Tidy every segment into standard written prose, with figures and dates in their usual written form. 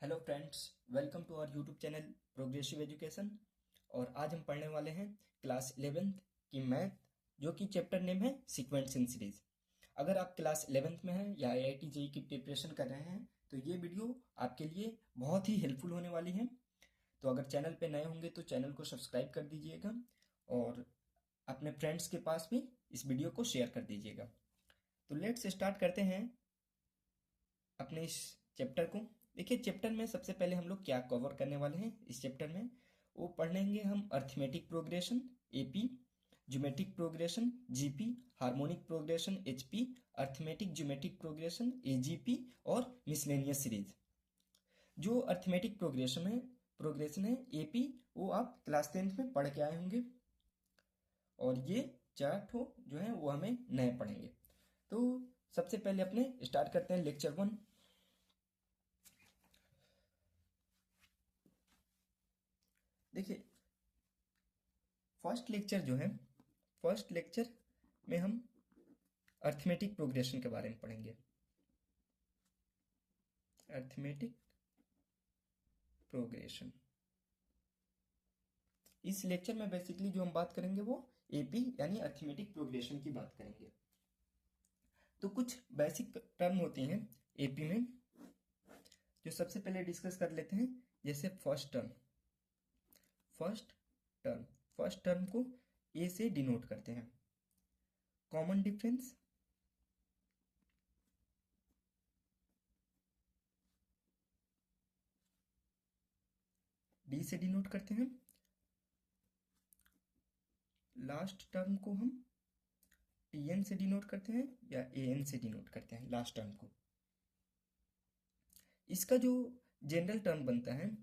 Hello friends, welcome to our YouTube channel progressive education. और आज हम पढ़ने वाले हैं क्लास 11th की मैथ, जो कि चैप्टर नेम है सीक्वेंसिंग सीरीज। अगर आप क्लास 11th में हैं या आईआईटी जेईई की प्रिपरेशन कर रहे हैं तो ये वीडियो आपके लिए बहुत ही हेल्पफुल होने वाली है। तो अगर चैनल पे नए होंगे तो चैनल को सब्सक्राइब कर दीजिएगा और अपने फ्रेंड्स के पास भी इस वीडियो को शेयर कर दीजिएगा। तो लेट्स स्टार्ट करते हैं अपने इस चैप्टर को। देखिए, चैप्टर में सबसे पहले हम लोग क्या कवर करने वाले हैं इस चैप्टर में, वो पढ़ लेंगे हम arithmetic progression AP, geometric progression GP, harmonic progression HP, arithmetic geometric progression AGP और मिसलेनियस सीरीज। जो अर्थमेटिक प्रोग्रेशन है एपी, वो आप क्लास 10th में पढ़ के आए होंगे और ये 4 जो है वो हमें नए पढ़ेंगे। तो सबसे पहले अपने स्टार्ट करते हैं लेक्चर 1। देखिए, फर्स्ट लेक्चर में हम अर्थमेटिक प्रोग्रेशन के बारे में पढ़ेंगे। अर्थमेटिक प्रोग्रेशन इस लेक्चर में बेसिकली जो हम बात करेंगे वो एपी यानी अर्थमेटिक प्रोग्रेशन की बात करेंगे। तो कुछ बेसिक टर्म होती हैं एपी में, जो सबसे पहले डिस्कस कर लेते हैं। जैसे फर्स्ट टर्म को ए से डिनोट करते हैं। कॉमन डिफरेंस डी से डिनोट करते हैं। लास्ट टर्म को हम टीएन से डिनोट करते हैं या एएन से डिनोट करते हैं लास्ट टर्म को। इसका जो जनरल टर्म बनता है,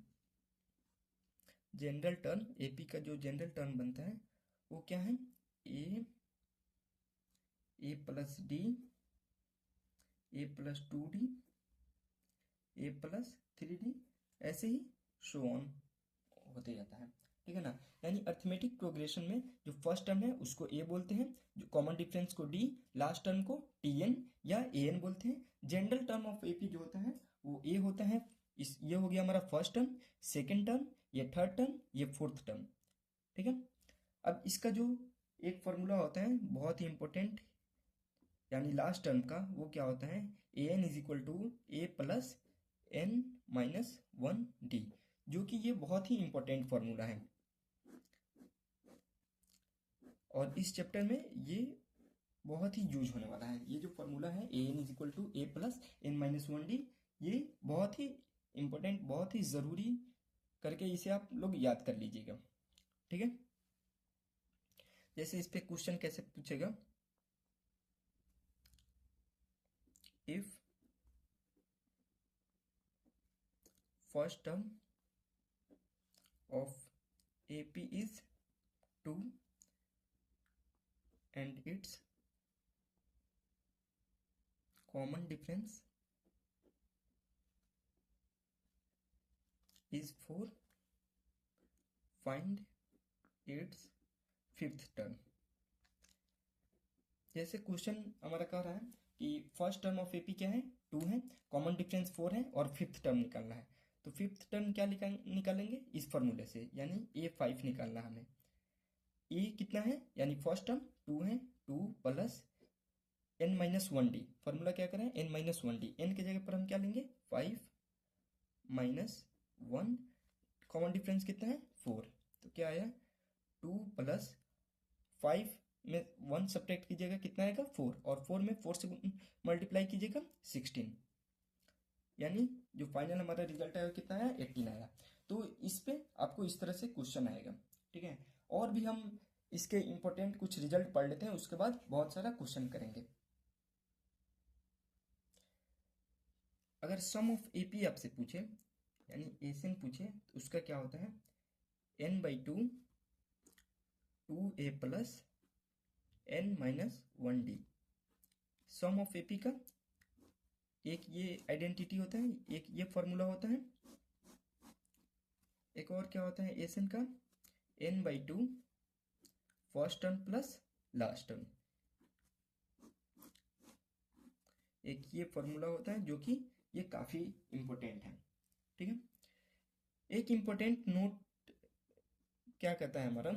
जनरल टर्म एपी का जो जनरल टर्म बनता है वो क्या है, ए plus D, A plus 2D, A plus 3D, ऐसे ही शो ऑन होते जाता है। ठीक है ना। यानी अर्थमेटिक प्रोग्रेशन में जो फर्स्ट टर्म है उसको ए बोलते हैं, जो कॉमन डिफरेंस को डी, लास्ट टर्म को टीएन या एएन बोलते हैं। जनरल टर्म ऑफ एपी जो होता है वो ए होता है। ये हो गया हमारा फर्स्ट टर्म, सेकेंड टर्म, ये थर्ड टर्म, ये फोर्थ टर्म। ठीक है। अब इसका जो एक फॉर्मूला होता है बहुत ही इंपॉर्टेंट, यानी लास्ट टर्म का, वो क्या होता है, A N is equal to A plus N minus 1D, जो कि ये बहुत ही इंपॉर्टेंट फॉर्मूला है। और इस चैप्टर में ये बहुत ही यूज होने वाला है। ये जो फॉर्मूला है A N is equal to A plus N minus 1D, ये बहुत ही इंपॉर्टेंट, बहुत ही ज़रूरी करके इसे आप लोग याद कर लीजिएगा। ठीक है। जैसे इस पे क्वेश्चन कैसे पूछेगा, if first term of AP is 2 and its common difference is 4, find its fifth term। जैसे क्वेश्चन हमारा कह रहा है कि फर्स्ट टर्म ऑफ एपी क्या है, 2 है, कॉमन डिफरेंस 4 है और फिफ्थ टर्म निकालना है। तो फिफ्थ टर्म क्या निकालेंगे इस फॉर्मूले से, यानी A5 निकालना है हमें। ए कितना है, यानी फर्स्ट टर्म 2 है, 2 plus N minus 1D। Formula क्या करें, एन माइनस 1D। एन की जगह पर हम क्या लेंगे, 5 माइनस 1, कॉमन डिफरेंस कितना है 4। तो क्या आया, 2 प्लस 5 में 1 सब्ट्रैक्ट कीजिएगा, कितना आएगा 4, और 4 में 4 से मल्टीप्लाई कीजिएगा 16, यानी जो फाइनल हमारा रिजल्ट आया कितना आया, 18 आया। तो इस पे आपको इस तरह से क्वेश्चन आएगा। ठीक है। और भी हम इसके इंपॉर्टेंट कुछ रिजल्ट पढ़ लेते हैं, उसके बाद बहुत सारा क्वेश्चन करेंगे। अगर सम ऑफ एपी आपसे पूछे, यानी एसन पूछे, तो उसका क्या होता है, n/2 2a plus n minus 1D। Sum of AP का एक ये आइडेंटिटी होता है, एक ये फॉर्मूला होता है, एक और क्या होता है एसन का, n/2 first term plus last term. एक ये फॉर्मूला होता है जो कि ये काफ़ी इंपॉर्टेंट है। ठीक है। एक इम्पोर्टेंट नोट क्या कहता है हमारा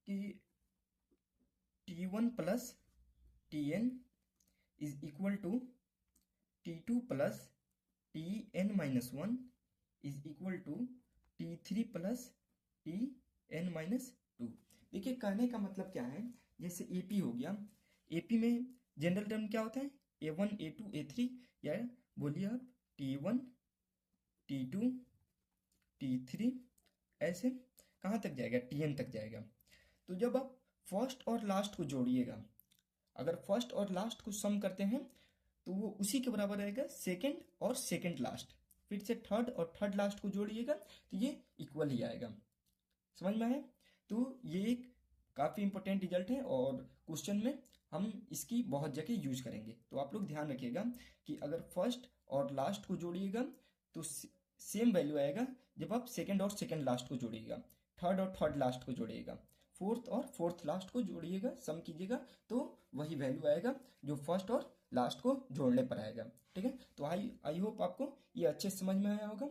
कि T1 plus Tn is equal to T2 plus Tn minus 1 is equal to T3 plus Tn minus 2। देखिए कहने का मतलब क्या है, जैसे AP हो गया, AP में जनरल टर्म क्या होता है, A1 A2 A3, या बोलिए आप T1 T2 T3, ऐसे कहाँ तक जाएगा, Tn तक जाएगा। तो जब आप फर्स्ट और लास्ट को जोड़िएगा, अगर फर्स्ट और लास्ट को सम करते हैं तो वो उसी के बराबर रहेगा सेकंड और सेकंड लास्ट, फिर से थर्ड और थर्ड लास्ट को जोड़िएगा तो ये इक्वल ही आएगा। समझ में आया? तो ये एक काफ़ी इंपॉर्टेंट रिजल्ट है और क्वेश्चन में हम इसकी बहुत जगह यूज करेंगे। तो आप लोग ध्यान रखिएगा कि अगर फर्स्ट और लास्ट को जोड़िएगा तो सेम वैल्यू आएगा जब आप सेकंड और सेकंड लास्ट को जोड़िएगा, थर्ड और थर्ड लास्ट को जोड़िएगा, फोर्थ और फोर्थ लास्ट को जोड़िएगा, सम कीजिएगा तो वही वैल्यू आएगा जो फर्स्ट और लास्ट को जोड़ने पर आएगा। ठीक है, तो आई होप आपको ये अच्छे से समझ में आया होगा।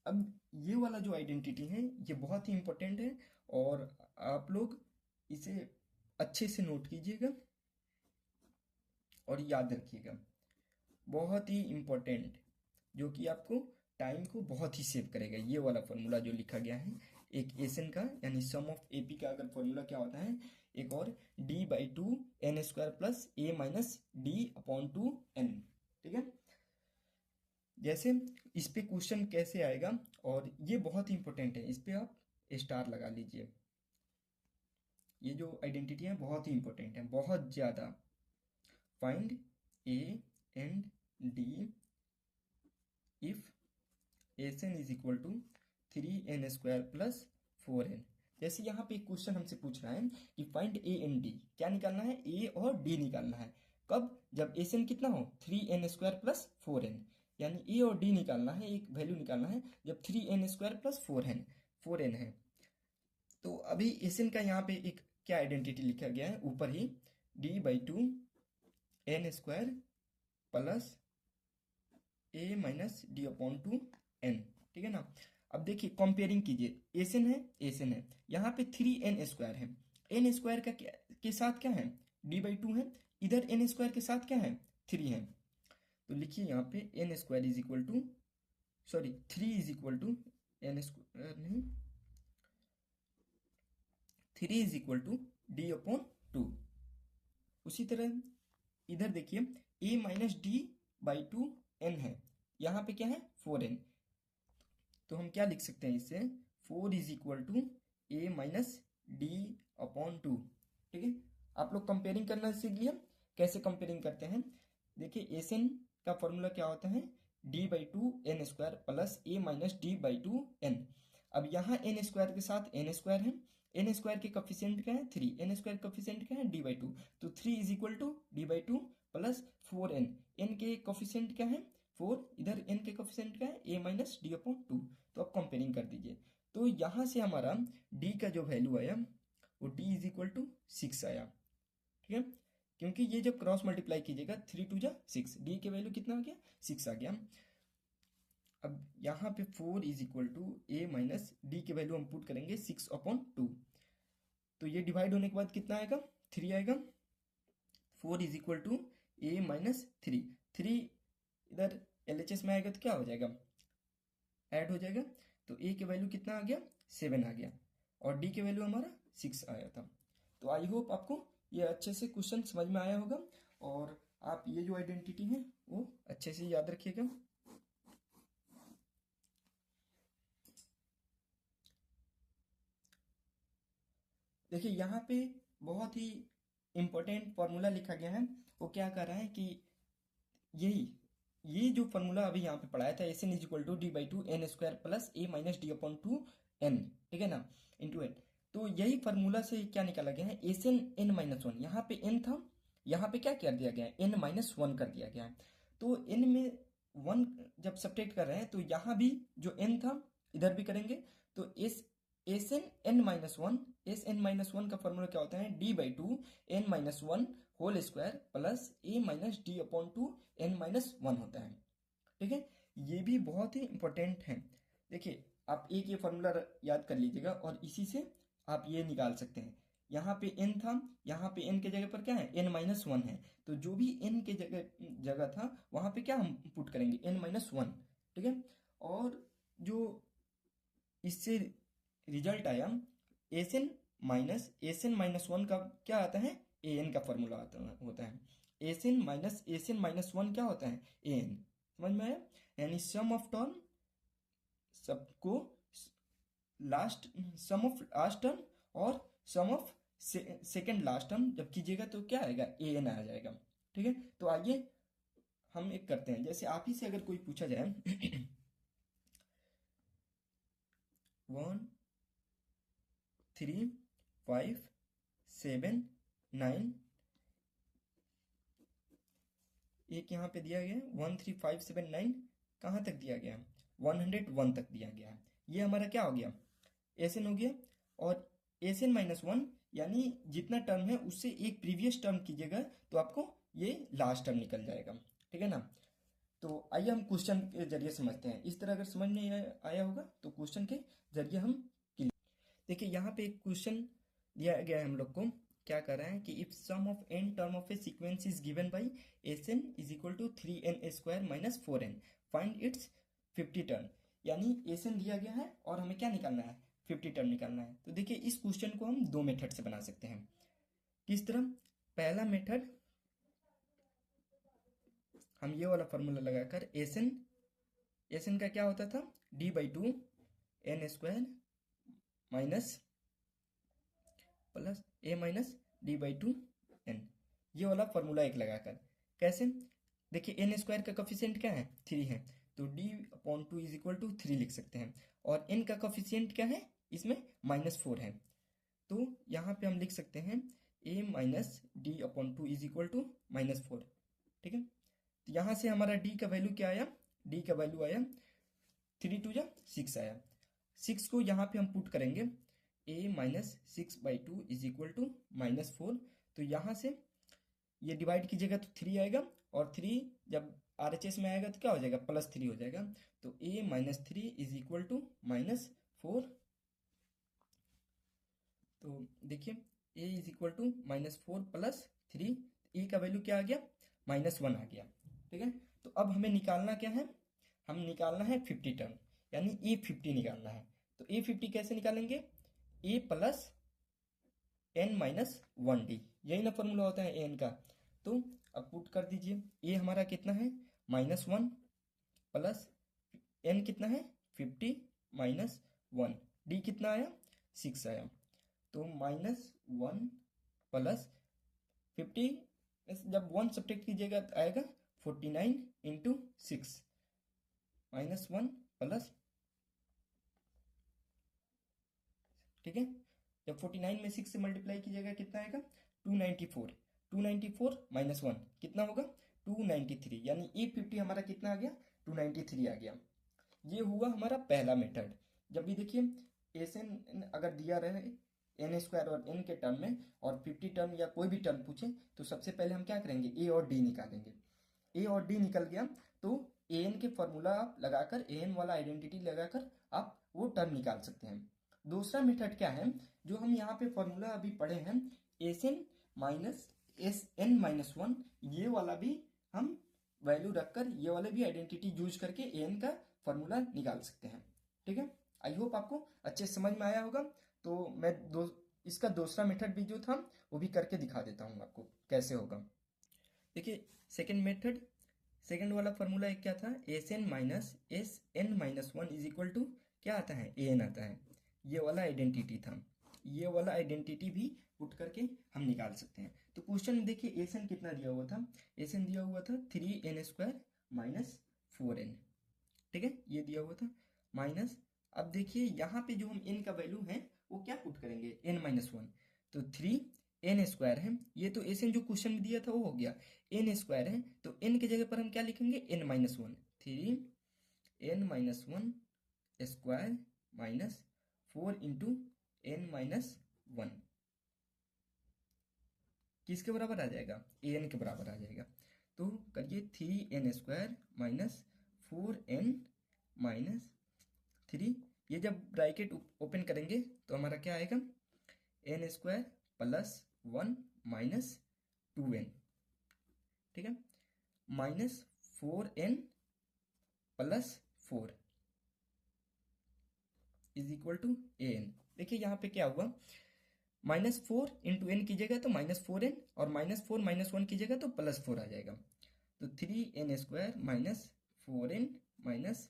अब ये वाला जो आइडेंटिटी है ये बहुत ही इंपॉर्टेंट है और आप लोग इसे अच्छे से नोट कीजिएगा और याद रखिएगा, बहुत ही इंपॉर्टेंट, जो कि आपको टाइम को बहुत ही सेव करेगा। ये वाला फॉर्मूला जो लिखा गया है एक एसन का, यानी सम ऑफ एपी का अगर फॉर्मूला क्या होता है, एक और d/2n² plus a minus d/2n। ठीक है, जैसे इस पे क्वेश्चन कैसे आएगा, और ये बहुत ही इंपॉर्टेंट है, इस पे आप स्टार लगा लीजिए। ये जो आइडेंटिटी है बहुत ही इंपॉर्टेंट है, बहुत ज़्यादा। Find a and d if N is equal to 3n² plus 4n। जैसे यहाँ पे एक क्वेश्चन हमसे पूछ रहा है कि फाइंड a एंड d, क्या निकालना है, a और d निकालना है। कब? जब एन कितना हो, 3n² प्लस 4n, यानी a और d निकालना है, एक वैल्यू निकालना है जब 3n² प्लस 4n है। तो अभी एन का यहाँ पे एक क्या आइडेंटिटी लिखा गया है ऊपर ही, d/2n² plus a minus d/2n। ठीक है ना। अब देखिए कंपेयरिंग कीजिए, एसन है, यहाँ पे 3n² है, n² का के साथ क्या है, d/2 है, इधर n² के साथ क्या है, 3 है। तो लिखिए यहाँ पे n² is equal to, sorry 3 is equal to n² नहीं, 3 इज इक्वल टू d/2। उसी तरह इधर देखिए a माइनस d/2n है, यहाँ पे क्या है 4n। तो हम क्या लिख सकते हैं इससे, 4 is equal to a minus d/2। ठीक है, आप लोग कंपेयरिंग करना सीख लिया, कैसे कंपेयरिंग करते हैं। देखिए एन का फॉर्मूला क्या होता है, d/2n² plus a minus d/2n। अब यहाँ n² के साथ n² है, n² के कोफिशिएंट क्या है 3, n² कोफिशिएंट क्या है d/2, तो 3 is equal to d/2 plus 4n, n के कोफिशिएंट क्या है 4, इधर n के कोफिशिएंट क्या है a माइनस d/2। तो आप कंपेयरिंग कर दीजिए, तो यहाँ से हमारा d का जो वैल्यू आया वो d इज इक्वल टू 6 आया। ठीक है, क्योंकि ये जब क्रॉस मल्टीप्लाई कीजिएगा 3 2 जा 6, डी के वैल्यू कितना आ गया 6 आ गया। अब यहाँ पे 4 is equal to a minus D के वैल्यू हम पुट करेंगे 6/2, तो ये डिवाइड होने के बाद कितना आएगा 3 आएगा। 4 is equal to a minus 3 इधर LHS में आएगा तो क्या हो जाएगा, ऐड हो जाएगा, तो a के वैल्यू कितना आ गया 7 आ गया और d के वैल्यू हमारा 6 आया था। तो आई होप आपको ये अच्छे से क्वेश्चन समझ में आया होगा और आप ये जो आइडेंटिटी है वो अच्छे से याद रखिएगा। देखिए यहाँ पे बहुत ही इंपॉर्टेंट फॉर्मूला लिखा गया है, वो क्या कर रहा है कि ये जो फॉर्मूला अभी यहाँ पे पढ़ाया था, N is equal to d/2n² plus a minus d/2n, ठीक है ना, इंटू n। तो यही फार्मूला से क्या निकाला गया है, एन n-1, यहाँ पे n था, यहाँ पे क्या कर दिया गया है n-1 कर दिया गया है। तो n में 1 जब सब्ट्रैक्ट कर रहे हैं तो यहाँ भी जो n था इधर भी करेंगे, तो एन n-1 का फॉर्मूला क्या होता है, d/2n-1 whole square plus a minus d/2n-1 होता है। ठीक है, ये भी बहुत ही इंपॉर्टेंट है। देखिए आप एक ये फॉर्मूला याद कर लीजिएगा और इसी से आप ये निकाल सकते हैं। यहाँ पे n था, यहाँ पे n के जगह पर क्या है, n-1 है, तो जो भी n के जगह जगह था वहाँ पे क्या हम पुट करेंगे, n-1, ठीक है। और जो इससे रिजल्ट आया एस एन माइनस 1 का क्या आता है, ए एन का फॉर्मूला होता है। एस एन माइनस 1 क्या होता है, ए एन, समझ में आया। यानी सम ऑफ टर्म सबको last sum of last term और sum of second last term जब कीजिएगा तो क्या आएगा, ए एन आ जाएगा। ठीक है, तो आइए हम एक करते हैं, जैसे आप ही से अगर कोई पूछा जाए 1 3 5 7 9, एक यहाँ पे दिया गया है 1 3 5 7 9, कहाँ तक दिया गया है, 101 तक दिया गया है। ये हमारा क्या हो गया, एस एन हो गया। और एस एन माइनस 1 यानी जितना टर्म है उससे एक प्रीवियस टर्म कीजिएगा तो आपको ये लास्ट टर्म निकल जाएगा, ठीक है ना। तो आइए हम क्वेश्चन के जरिए समझते हैं। इस तरह अगर समझ में आया होगा तो क्वेश्चन के जरिए हम देखिए यहाँ पे एक क्वेश्चन दिया गया है हम लोग को, क्या कर रहा है कि if sum of N term of a sequence is given by S N is equal to 3n² minus 4n, find its 50 term. यानी एस एन दिया गया है और हमें क्या निकालना है, 50 टर्म निकालना है। तो देखिए इस क्वेश्चन को हम दो मेथड से बना सकते हैं। किस तरह, पहला मेथड हम ये वाला फॉर्मूला लगाकर एस एन का क्या होता था, d/2n² minus plus a minus d/2n, ये वाला फॉर्मूला एक लगाकर। कैसे, देखिए n² का कोफिशिएंट क्या है, 3 है, तो d/2 इज इक्वल टू 3 लिख सकते हैं। और n का कोफिशिएंट क्या है, इसमें -4 है, तो यहाँ पे हम लिख सकते हैं a minus d/2 is equal to -4, ठीक है। तो यहाँ से हमारा d का वैल्यू क्या आया, d का वैल्यू आया 3 2 जा 6 आया। 6 को यहाँ पे हम पुट करेंगे, a minus 6/2 is equal to -4, तो यहाँ से ये डिवाइड कीजिएगा तो 3 आएगा, और 3 जब RHS में आएगा तो क्या हो जाएगा, +3 हो जाएगा। तो a minus 3 is equal to -4। तो देखिए a is equal to -4 plus 3, a का वैल्यू क्या आ गया, -1 आ गया, ठीक है। तो अब हमें निकालना क्या है, हम निकालना है 50 टर्म, यानी a50 निकालना है। तो a50 कैसे निकालेंगे, a प्लस n-1d, यही ना फॉर्मूला होता है an का। तो अब पुट कर दीजिए, a हमारा कितना है, -1 प्लस n कितना है 50 -1, d कितना आया 6 आया। तो -1 प्लस 50, जब 1 सब्ट्रैक्ट कीजिएगा तो आएगा 49 इंटू 6, -1 प्लस, ठीक है। जब 49 में 6 से मल्टीप्लाई कीजिएगा कितना आएगा, 294, 294 -1 कितना होगा, 293, यानी a50 हमारा कितना आ गया, 293 आ गया। ये हुआ हमारा पहला मेथड। जब भी देखिए एस एन अगर दिया रहे n² और n के टर्म में और 50 टर्म या कोई भी टर्म पूछे तो सबसे पहले हम क्या करेंगे, a और d निकालेंगे। a और d निकल गया तो an के फॉर्मूला आप लगाकर, an वाला आइडेंटिटी लगाकर आप वो टर्म निकाल सकते हैं। दूसरा मेथड क्या है, जो हम यहाँ पे फॉर्मूला अभी पढ़े हैं, SN-1, ये वाला भी हम वैल्यू रखकर ये वाले भी आइडेंटिटी यूज करके an का फॉर्मूला निकाल सकते हैं, ठीक है। आई होप आपको अच्छे समझ में आया होगा। तो मैं इसका दूसरा मेथड भी जो था वो भी करके दिखा देता हूँ आपको कैसे होगा। देखिए सेकेंड मेथड, सेकेंड वाला फॉर्मूला एक क्या था, SN-1 इज इक्वल टू क्या आता है, an आता है, ये वाला आइडेंटिटी था। ये वाला आइडेंटिटी भी पुट करके हम निकाल सकते हैं। तो क्वेश्चन में देखिए एस एन कितना दिया हुआ था, एस एन दिया हुआ था 3n² माइनस 4n, ठीक है, ये दिया हुआ था माइनस। अब देखिए यहाँ पे जो हम n का वैल्यू है वो क्या पुट करेंगे, n-1, तो 3n² है, ये तो एस एन जो क्वेश्चन में दिया था वो हो गया, n² है तो n के जगह पर हम क्या लिखेंगे, n-1, 3n-1² minus 4 into n-1, किसके बराबर आ जाएगा, an के बराबर आ जाएगा। तो करिए 3n² माइनस 4n-3, ये जब ब्रैकेट ओपन करेंगे तो हमारा क्या आएगा, n² + 1 - 2n, ठीक है, -4n + 4 = an। देखिए यहाँ पे क्या हुआ, -4 × n कीजिएगा तो -4n, और -4 - 1 कीजिएगा तो +4 आ जाएगा। तो 3n² - 4n -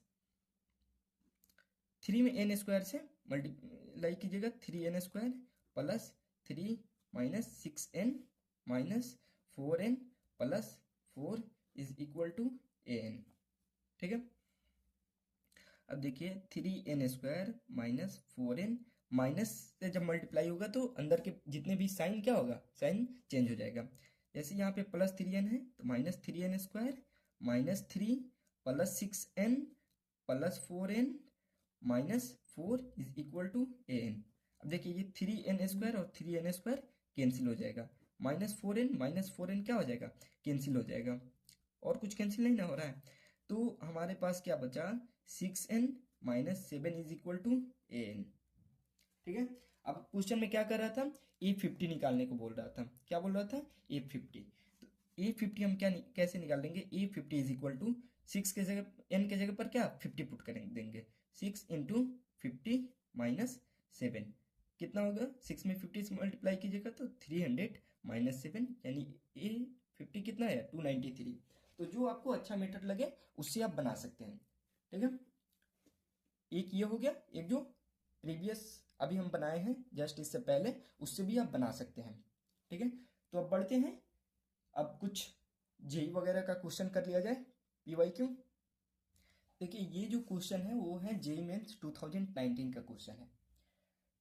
3 में n² से मल्टीप्लाई कीजिएगा, 3n² + 3 - 6n - 4n + 4 = an, ठीक है। अब देखिए 3n² - 4n, माइनस से जब मल्टीप्लाई होगा तो अंदर के जितने भी साइन क्या होगा, साइन चेंज हो जाएगा। जैसे यहाँ पे +3n है तो -3n² - 3 + 6n + 4n - 4 = an। अब देखिए ये 3n² और 3n² कैंसिल हो जाएगा, -4n - 4n क्या हो जाएगा, कैंसिल हो जाएगा, और कुछ कैंसिल नहीं ना हो रहा है। तो हमारे पास क्या बचा, 6n - 7 = an, ठीक है। अब क्वेश्चन में क्या कर रहा था, A50 निकालने को बोल रहा था। क्या बोल रहा था, A50। तो A50 हम कैसे निकाल लेंगे, A50 = 6 के जगह, n के जगह पर क्या 50 पुट करेंगे, देंगे 6 × 50 - 7 कितना होगा, 6 में 50 से मल्टीप्लाई कीजिएगा तो 300 - 7, यानी A50 कितना है, 293। तो जो आपको अच्छा मेथड लगे उससे आप बना सकते हैं, ठीक है। एक ये हो गया, एक जो प्रीवियस अभी हम बनाए हैं जस्ट इससे पहले, उससे भी आप बना सकते हैं, ठीक है। तो अब बढ़ते हैं, अब कुछ जेई वगैरह का क्वेश्चन कर लिया जाए, PYQ। देखिए ये जो क्वेश्चन है वो है जेई मेंस 2019 का क्वेश्चन है।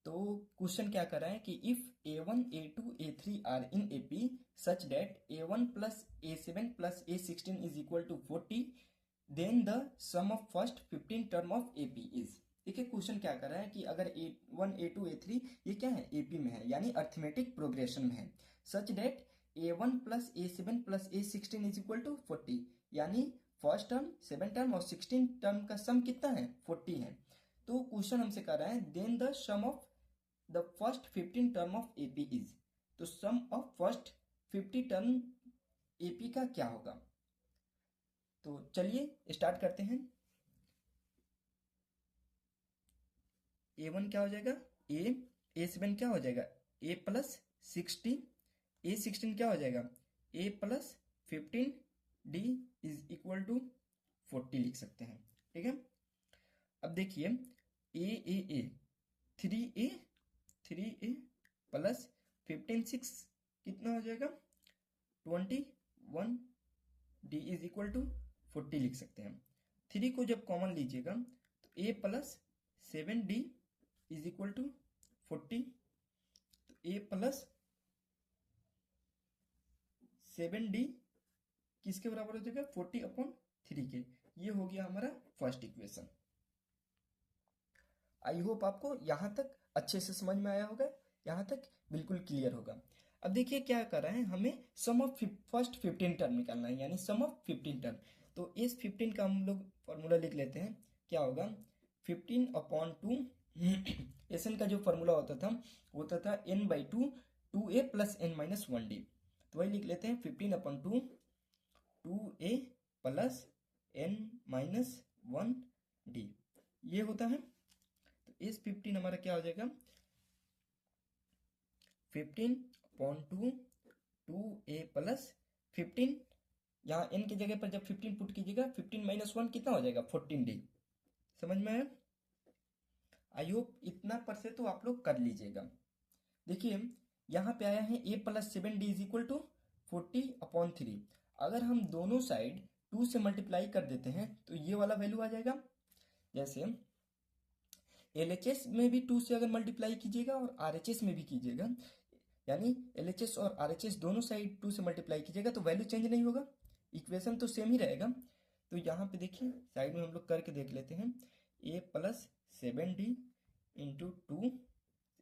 तो क्वेश्चन क्या कर रहा है कि if A1, A2, A3 are in AP such that A1 + A7 + A16 = 40, then the sum of first 15 term of AP is. देखिए क्वेश्चन क्या कर रहा है कि अगर A1, A2, A3 ये क्या है, AP में है, यानी अर्थमेटिक प्रोग्रेशन में है, सच दैट A1 + A7 + A16 = 40, यानी फर्स्ट टर्म, 7 टर्म और 16 टर्म का सम कितना है, 40 है। तो क्वेश्चन हमसे कर रहा है then the sum of the first 15 term of AP is. तो sum of first 50 term AP का क्या होगा। तो चलिए स्टार्ट करते हैं। A1 क्या हो जाएगा, A7 क्या हो जाएगा, A + 60, A16 क्या हो जाएगा, A + 15, D = 40 लिख सकते हैं, ठीक है। अब देखिए A 3A + 15 6 कितना हो जाएगा, 21, D = 40 लिख सकते हैं। 3 को जब कॉमन लीजिएगा तो A + 7D = 40, तो A + 7D किसके बराबर हो जाएगा, 40/3 के। ये हो गया हमारा फर्स्ट इक्वेशन। आई होप आपको यहाँ तक अच्छे से समझ में आया होगा, यहाँ तक बिल्कुल क्लियर होगा। अब देखिए क्या कर रहा है, हमें सम ऑफ फर्स्ट 15 टर्म निकालना है, यानी सम ऑफ 15 टर्म। तो इस 15 का हम लोग फॉर्मूला लिख लेते हैं, क्या होगा, 15/2 एसएन का जो फॉर्मूला होता था वो होता था n/2 2a + n - 1d। तो वही लिख लेते हैं 15/2 2a + n - 1d, ये होता है। तो इस 15 हमारा क्या हो जाएगा, 15/2 2a + 15, यहाँ n की जगह पर जब 15 पुट कीजिएगा 15 - 1 कितना हो जाएगा, 14d। समझ में आया, आई होप इतना पर से तो आप लोग कर लीजिएगा। देखिए यहाँ पे आया है A + 7D = 40/3। अगर हम दोनों साइड 2 से मल्टीप्लाई कर देते हैं तो ये वाला वैल्यू आ जाएगा। जैसे LHS में भी 2 से अगर मल्टीप्लाई कीजिएगा और RHS में भी कीजिएगा, यानी LHS और RHS दोनों साइड 2 से मल्टीप्लाई कीजिएगा तो वैल्यू चेंज नहीं होगा, इक्वेशन तो सेम ही रहेगा। तो यहाँ पे देखिए साइड में हम लोग करके देख लेते हैं, A + 7D × 2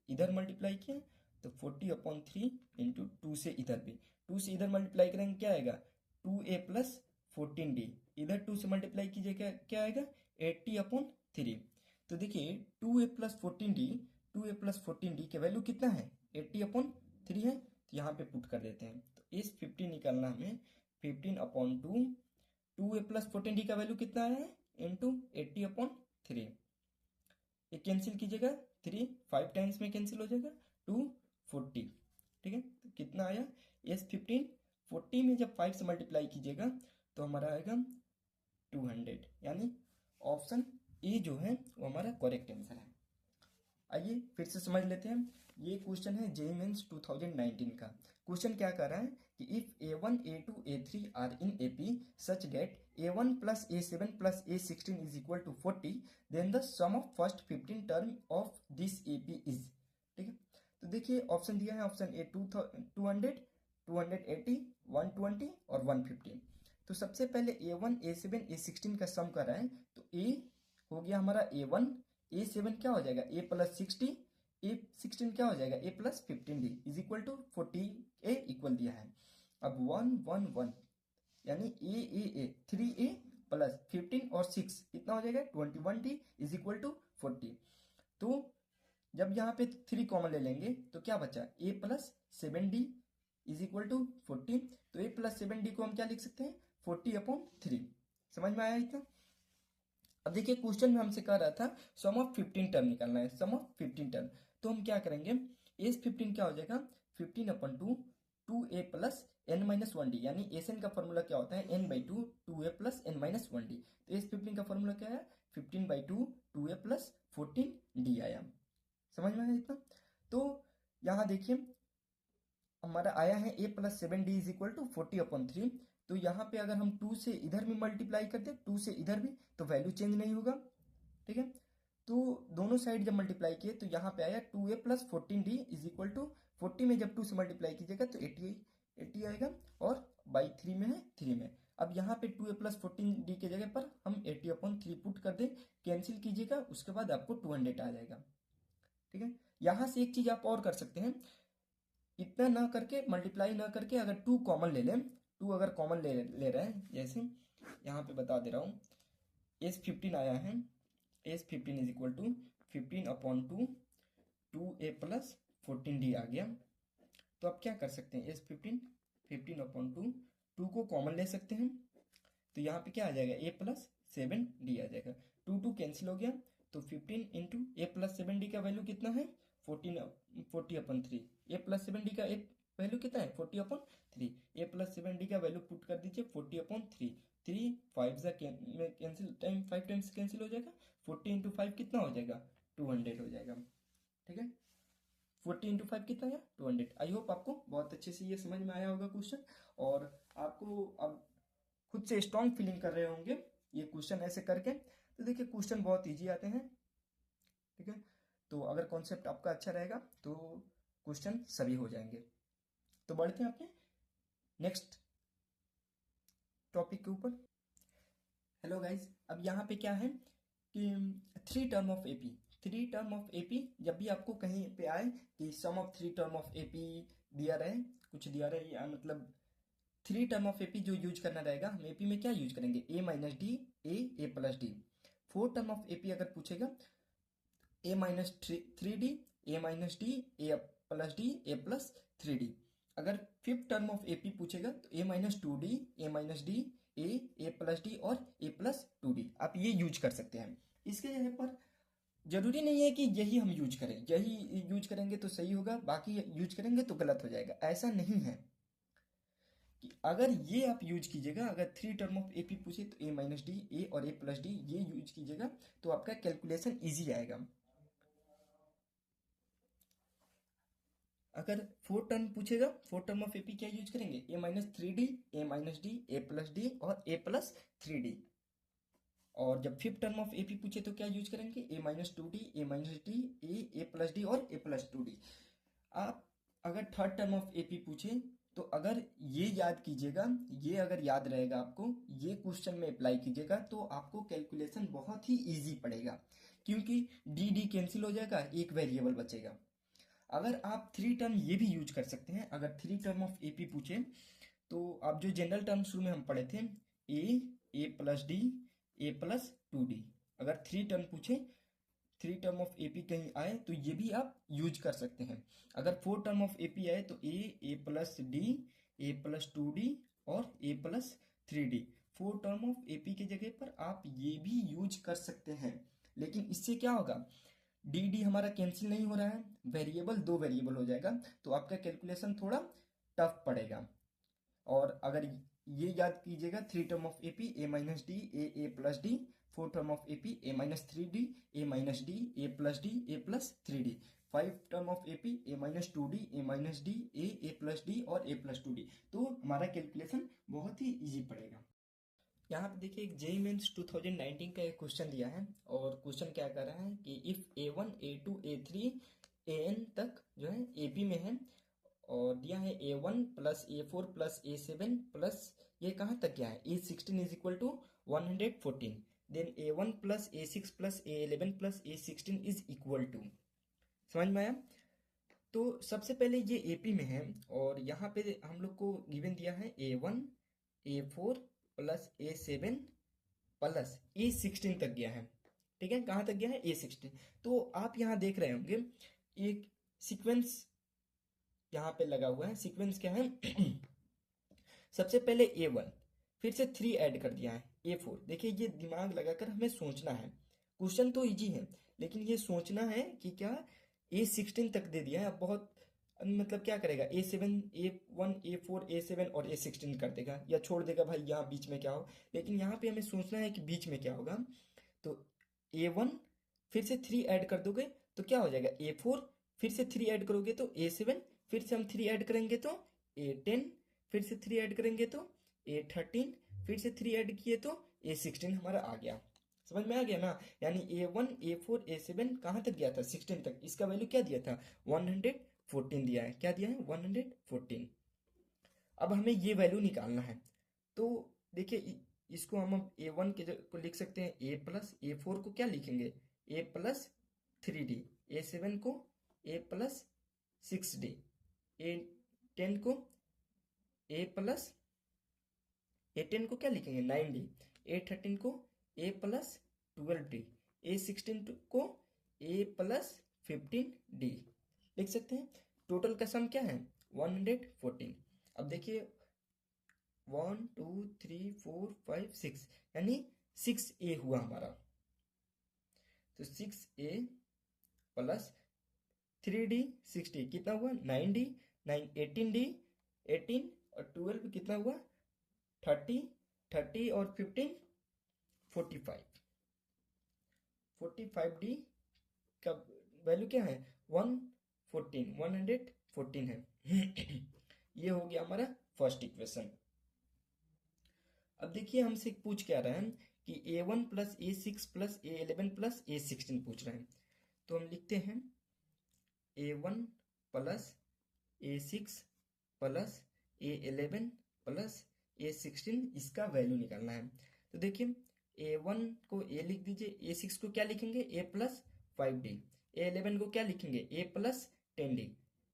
इधर मल्टीप्लाई किए तो 40/3 × 2 से इधर भी 2 से इधर मल्टीप्लाई करेंगे क्या आएगा, 2a + 14d, इधर 2 से मल्टीप्लाई कीजिएगा क्या आएगा 80/3। तो देखिए 2a+14d का वैल्यू कितना है 80/3 है, तो यहाँ पे पुट कर देते हैं। तो इस 15 निकालना हमें 15/2, 2a+14d का वैल्यू कितना आया है इंटू 80/3। ये कैंसिल कीजिएगा 3 5 टाइम्स में कैंसिल हो जाएगा 240, ठीक है। तो कितना आया एस 15 40 में जब 5 से मल्टीप्लाई कीजिएगा तो हमारा आएगा 200, यानी ऑप्शन ए जो है वो हमारा करेक्ट आंसर है। आइए फिर से समझ लेते हैं। ये क्वेश्चन है जेईई मेंस 2019 का। क्वेश्चन क्या कर रहा है कि if A1, A2, A3 are in AP such that A1 plus A7 plus A16 is equal to 40, then the sum of first 15 term of this AP is. ठीक है, तो देखिए ऑप्शन दिया है, ऑप्शन ए 200, 280, 120 और 150। तो सबसे पहले A1, A7, A16 का सम कर रहा है, तो A हो गया हमारा A1, A7 क्या हो जाएगा A+60, A16 क्या हो जाएगा A+15d is equal to 40A equal दिया है। अब 1 1 1 यानी A 3A प्लस 15 और 6 कितना हो जाएगा 21d इज इक्वल टू 40। तो जब यहाँ पे 3 कॉमन ले लेंगे तो क्या बचा A+7d इज इक्वल टू 40। तो A+7d को हम क्या लिख सकते हैं 40/3। समझ में आया इतना। अब देखिए क्वेश्चन में हमसे कह रहा था सम ऑफ 15 टर्म निकालना है, सम ऑफ 15 टर्म। तो हम क्या करेंगे एस 15 क्या हो जाएगा 15/2 2a प्लस n-1d, यानी एसएन का फॉर्मूला क्या होता है n/2 2a प्लस n-1d। तो एस 15 का फॉर्मूला क्या है 15/2 2a प्लस 14d आया। समझ में आया इतना। तो यहाँ देखिए हमारा आया है A+7d इज इक्वल टू 40/3। तो यहाँ पे अगर हम 2 से इधर भी मल्टीप्लाई करते 2 से इधर भी तो वैल्यू चेंज नहीं होगा, ठीक है। तो दोनों साइड जब मल्टीप्लाई किए तो यहाँ पे आया 2a plus 14d is equal to 40 में जब 2 से मल्टीप्लाई कीजिएगा तो 80 आएगा, और बाई 3 में है 3 में। अब यहाँ पे 2a प्लस 14d के जगह पर हम 80/3 पुट कर दें, कैंसिल कीजिएगा, उसके बाद आपको 200 आ जाएगा, ठीक है। यहाँ से एक चीज आप और कर सकते हैं, इतना ना करके मल्टीप्लाई ना करके अगर 2 कॉमन ले लें, 2 अगर कॉमन ले रहे हैं, जैसे यहाँ पे बता दे रहा हूँ S15 आया है, S15 is equal to 15/2 2a plus 14d आ गया। तो आप क्या कर सकते हैं S15 15/2 2 को कॉमन ले सकते हैं, तो यहाँ पे क्या आ जाएगा A+7d आ जाएगा, 2 कैंसिल हो गया। तो 15 इंटू A+7d का वैल्यू कितना है 40/3। A+7d का एक वैल्यू कितना है 40/3। A+7d का वैल्यू पुट कर दीजिए 40/3। 3 5 कैंसिल, टाइम 5 टाइम्स कैंसिल हो जाएगा, 40 इंटू 5 कितना हो जाएगा 200 हो जाएगा, ठीक है। 40 इंटू 5 कितना है 200। आई होप आपको बहुत अच्छे से ये समझ में आया होगा क्वेश्चन, और आपको अब खुद से स्ट्रॉन्ग फीलिंग कर रहे होंगे ये क्वेश्चन ऐसे करके। तो देखिए क्वेश्चन बहुत इजी आते हैं, ठीक है। तो अगर कॉन्सेप्ट आपका अच्छा रहेगा तो क्वेश्चन सभी हो जाएंगे। तो बढ़ते हैं अपने नेक्स्ट टॉपिक के ऊपर। हेलो गाइज, अब यहाँ पे क्या है कि 3 term of AP, 3 term of AP जब भी आपको कहीं पे आए कि सम ऑफ 3 टर्म ऑफ एपी दिया रहे, कुछ दिया रहे, या मतलब 3 टर्म ऑफ एपी जो यूज करना रहेगा, हम एपी में क्या यूज करेंगे A-D A+D। 4 term of AP अगर पूछेगा A-3D A-D A+D A+3D। अगर 5th टर्म ऑफ एपी पूछेगा तो A-2D A-D A+D और A+2D आप ये यूज कर सकते हैं। इसके जगह पर जरूरी नहीं है कि यही हम यूज करें, यही यूज करेंगे तो सही होगा, बाकी यूज करेंगे तो गलत हो जाएगा, ऐसा नहीं है कि अगर ये आप यूज कीजिएगा, अगर 3 टर्म ऑफ एपी पूछे तो A-D A और A+D ये यूज कीजिएगा तो आपका कैलकुलेशन इजी आएगा। अगर 4 टर्म पूछेगा, 4 टर्म ऑफ एपी क्या यूज करेंगे A-3D A-D A+D और A+3D। और जब 5th टर्म ऑफ एपी पूछे तो क्या यूज करेंगे A-2D A-D A+D और A+2D। आप अगर 3rd टर्म ऑफ एपी पूछे तो अगर ये याद कीजिएगा, ये अगर याद रहेगा आपको, ये क्वेश्चन में अप्लाई कीजिएगा तो आपको कैलकुलेशन बहुत ही इजी पड़ेगा, क्योंकि डी कैंसिल हो जाएगा, एक वेरिएबल बचेगा। अगर आप 3 टर्म ये भी यूज कर सकते हैं, अगर 3 टर्म ऑफ एपी पूछे तो आप जो जनरल टर्म शुरू में हम पढ़े थे ए plus D, A plus 2d। अगर 3 टर्म पूछे, 3 टर्म ऑफ एपी कहीं आए तो ये भी आप यूज कर सकते हैं। अगर 4 टर्म ऑफ एपी आए तो A plus D, A plus 2d और A plus 3d। 4 term of AP की जगह पर आप ये भी यूज कर सकते हैं। लेकिन इससे क्या होगा, डी डी हमारा कैंसिल नहीं हो रहा है, वेरिएबल 2 वेरिएबल हो जाएगा, तो आपका कैलकुलेशन थोड़ा टफ पड़ेगा। और अगर ये याद कीजिएगा, 3 term of AP A minus D, A plus D. 4 term of AP A minus 3d, A minus D, A plus D, A plus 3d। 5 term of AP A minus 2d, A minus D, A plus D और A plus 2d। तो हमारा calculation बहुत ही easy पड़ेगा। यहाँ पे देखिए एक JEE mains 2019 का एक क्वेश्चन दिया है, और क्वेश्चन क्या कर रहा है कि if A1 A2 A3 AN तक जो है एपी में है, और दिया है A1 plus A4 plus A7 plus ये कहाँ तक गया है A16 is equal to 114, then A1 plus A6 plus A11 plus A16 is equal to. समझ में आया? तो सबसे पहले ये एपी में है, और यहाँ पे हम लोग को गिवन दिया है A1 A4 plus A7 plus A16 तक गया है। ठीक है, कहाँ तक गया है A16। तो आप यहाँ देख रहे होंगे एक सीक्वेंस यहाँ पे लगा हुआ है। सीक्वेंस क्या है सबसे पहले A1, फिर से 3 ऐड कर दिया है A4। देखिए ये दिमाग लगाकर हमें सोचना है, क्वेश्चन तो इजी है लेकिन ये सोचना है कि क्या A16 तक दे दिया है। अब बहुत मतलब क्या करेगा, A7 A1 A4 A7 और A16 कर देगा या छोड़ देगा भाई यहाँ बीच में क्या हो। लेकिन यहाँ पे हमें सोचना है कि बीच में क्या होगा। तो A1 फिर से 3 ऐड कर दोगे तो क्या हो जाएगा A4, फिर से 3 ऐड करोगे तो A7, फिर से हम 3 ऐड करेंगे तो A10, फिर से 3 ऐड करेंगे तो A13, फिर से 3 ऐड किए तो A16 हमारा आ गया। समझ में आ गया ना? यानी A1 A4 A7 कहाँ तक गया था 16 तक। इसका वैल्यू क्या दिया था 114 दिया है। क्या दिया है 114। अब हमें ये वैल्यू निकालना है। तो देखिए इसको हम अब A1 के को लिख सकते हैं A प्लस, A4 को क्या लिखेंगे A प्लस 3d, A7 को A प्लस 6d, A10 को A प्लस, A10 को क्या लिखेंगे 9d, A13 को A प्लस 12d, A16 को A प्लस 15d लिख सकते हैं। टोटल का सम क्या है 114। अब देखिए 1 2 3 4 5 6 यानी 6a हुआ हमारा। तो 6a प्लस 3d 6d कितना हुआ 9d, 9 18d 18 और 12 कितना हुआ 30, 30 और 15 45। 45d का वैल्यू क्या है 114 है ये हो गया हमारा फर्स्ट इक्वेशन। अब देखिए हमसे पूछ क्या रहा है कि A1 plus A6 plus A11 plus A16 पूछ रहे हैं। तो हम लिखते हैं A1 plus A6 plus A11 plus A16, इसका वैल्यू निकालना है। तो देखिए A1 को A लिख दीजिए, A6 को क्या लिखेंगे A प्लस 5d, A11 को क्या लिखेंगे A प्लस 10d।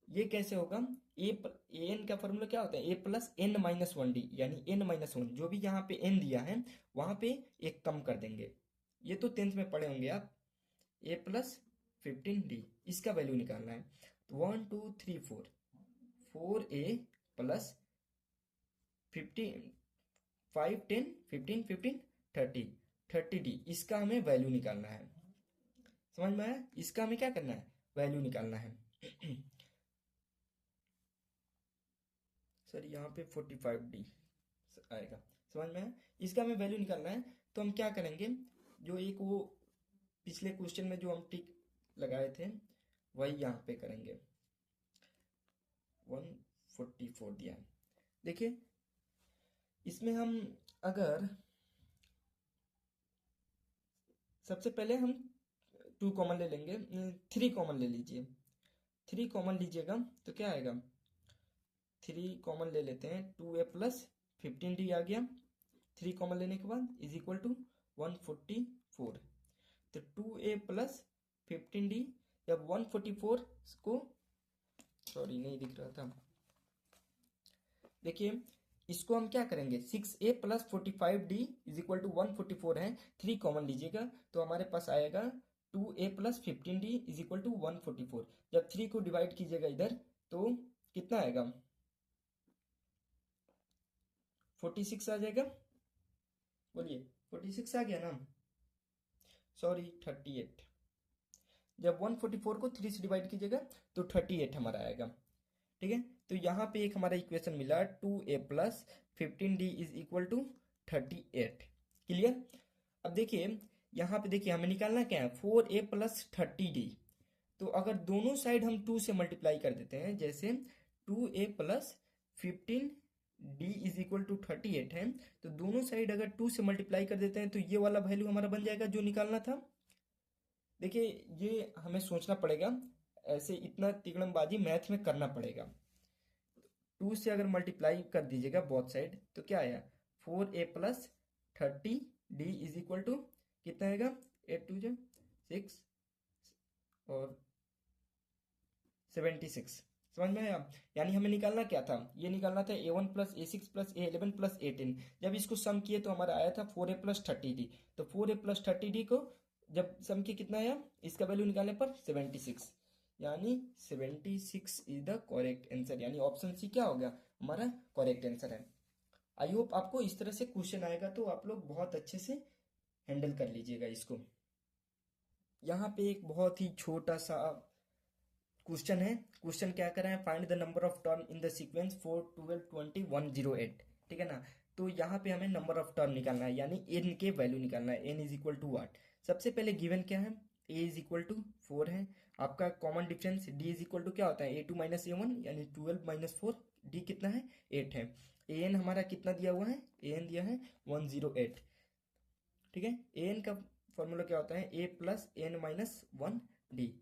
ये कैसे होगा an का फॉर्मूला क्या होता है A plus n minus 1d, यानी n माइनस 1 जो भी यहाँ पे n दिया है वहां पे एक कम कर देंगे। ये तो 10th में पढ़े होंगे आप। A प्लस 15d इसका वैल्यू निकालना है। तो 1 2 3 4 4a प्लस 15 5 10 15 15 30 30d इसका हमें वैल्यू निकालना है। समझ में आया? इसका हमें क्या करना है वैल्यू निकालना है सर यहाँ पे 45d आएगा। समझ में आया? इसका हमें वैल्यू निकालना है। तो हम क्या करेंगे, जो एक वो पिछले क्वेश्चन में जो हम टिक लगाए थे वही यहाँ पे करेंगे। 144 दिया है। देखिए इसमें हम अगर सबसे पहले हम 2 कॉमन ले लेंगे, 3 कॉमन ले लीजिए। 3 कॉमन लीजिएगा तो क्या आएगा 3 कॉमन ले लेते हैं 2a प्लस 15d आ गया। 3 कॉमन लेने के बाद इज इक्वल टू 144। तो 2a प्लस 15d, जब 144 को सॉरी नहीं दिख रहा था। देखिए इसको हम क्या करेंगे, 6a plus 45d is equal to 144 है, 3 कॉमन लीजिएगा तो हमारे पास आएगा 2a plus 15d is equal to 144। जब 3 को डिवाइड कीजिएगा इधर तो कितना आएगा, 46 आ जाएगा। बोलिए 46 आ गया ना, सॉरी 38। जब 144 को 3 से डिवाइड कीजिएगा तो 38 हमारा आएगा। ठीक है, तो यहाँ पे एक हमारा इक्वेशन मिला 2a plus 15d is equal to 38। Clear. अब देखिए यहाँ पे देखिए हमें निकालना क्या है, 4a प्लस 30d। तो अगर दोनों साइड हम 2 से मल्टीप्लाई कर देते हैं, जैसे 2a plus 15d is equal to 38 है, तो दोनों साइड अगर 2 से मल्टीप्लाई कर देते हैं तो ये वाला वैल्यू हमारा बन जाएगा जो निकालना था। देखिए ये हमें सोचना पड़ेगा, ऐसे इतना तिकड़मबाजी मैथ में करना पड़ेगा। 2 से अगर मल्टीप्लाई कर दीजिएगा बोथ साइड तो क्या आया, 4a plus 30d is equal to कितना आएगा, 8 2 6 और 76। समझ में आया। यानी हमें निकालना क्या था, ये निकालना था a1 plus a6 plus a11 plus a10। जब इसको सम किए तो हमारा आया था 4a प्लस 30d। तो 4a प्लस 30d को जब सम किए कितना आया, इसका वैल्यू निकालने पर 76, यानी 76 इज द करेक्ट आंसर। यानी ऑप्शन सी क्या हो गया, हमारा करेक्ट आंसर है। आई होप आपको इस तरह से क्वेश्चन आएगा तो आप लोग बहुत अच्छे से हैंडल कर लीजिएगा इसको। यहाँ पे एक बहुत ही छोटा सा क्वेश्चन है। क्वेश्चन क्या कर रहा है, find the number of term in the sequence 4 12 20 108। ठीक है ना, तो यहाँ पे हमें नंबर ऑफ टर्म निकालना है, यानी एन के वैल्यू निकालना है। N is equal to what, सबसे पहले गिवन क्या है, ए इज इक्वल टू 4 है। आपका common difference D is equal to क्या होता है, a2 माइनस a1 यानी 12 माइनस 4, डी कितना है 8 है। एन हमारा कितना दिया हुआ है, एन दिया है 108। ठीक है, एन का फॉर्मूला क्या होता है, ए प्लस एन माइनस 1 डी।